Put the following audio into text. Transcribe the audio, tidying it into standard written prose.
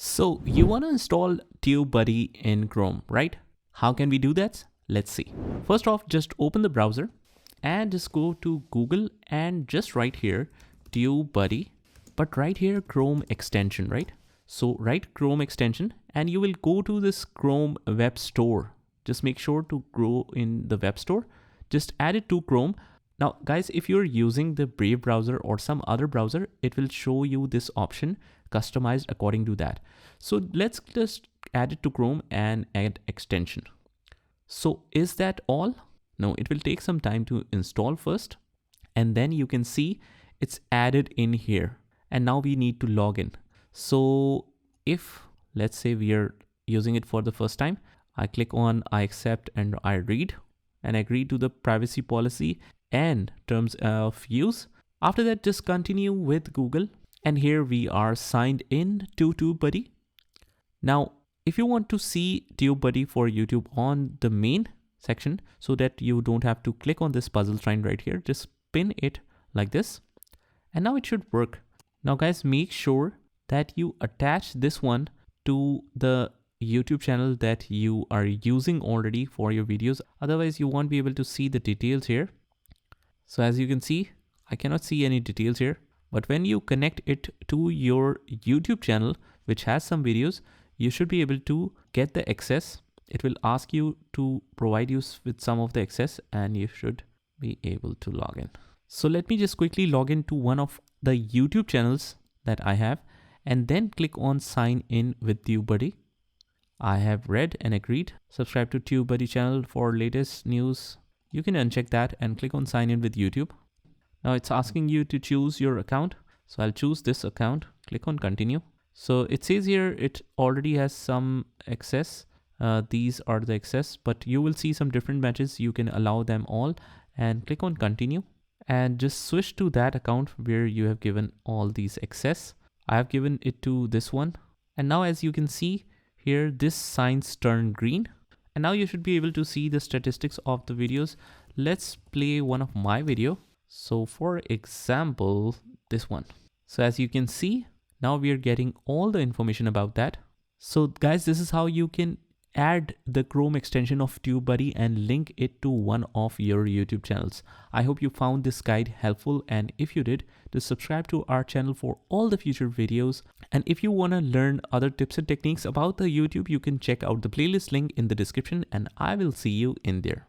So you want to install TubeBuddy in Chrome, right? How can we do that? Let's see. First off, just open the browser and just go to Google and just write here TubeBuddy, but right here Chrome extension, right? So write Chrome extension and you will go to this Chrome web store. Just make sure to go in the web store. Just add it to Chrome. Now guys, if you're using the Brave browser or some other browser, it will show you this option customized according to that. So let's just add it to Chrome and add extension. So is that all? No, it will take some time to install first. And then you can see it's added in here. And now we need to log in. So if let's say we are using it for the first time, I click on I accept and I read and agree to the privacy policy and terms of use. After that, just continue with Google. And here we are signed in to TubeBuddy. Now, if you want to see TubeBuddy for YouTube on the main section so that you don't have to click on this puzzle sign right here, just pin it like this. And now it should work. Now guys, make sure that you attach this one to the YouTube channel that you are using already for your videos. Otherwise, you won't be able to see the details here. So as you can see, I cannot see any details here. But when you connect it to your YouTube channel, which has some videos, you should be able to get the access. It will ask you to provide you with some of the access and you should be able to log in. So let me just quickly log into one of the YouTube channels that I have and then click on sign in with TubeBuddy. I have read and agreed. Subscribe to TubeBuddy channel for latest news. You can uncheck that and click on sign in with YouTube. Now it's asking you to choose your account. So I'll choose this account, click on continue. So it says here it already has some access. These are the access, but you will see some different matches. You can allow them all and click on continue and just switch to that account where you have given all these access. I have given it to this one. And now as you can see here, this signs turn green. And now you should be able to see the statistics of the videos. Let's play one of my video. So for example, this one. So as you can see, now we are getting all the information about that. So guys, this is how you can add the Chrome extension of TubeBuddy and link it to one of your YouTube channels. I hope you found this guide helpful, and if you did, to subscribe to our channel for all the future videos. And if you want to learn other tips and techniques about the YouTube, you can check out the playlist link in the description and I will see you in there.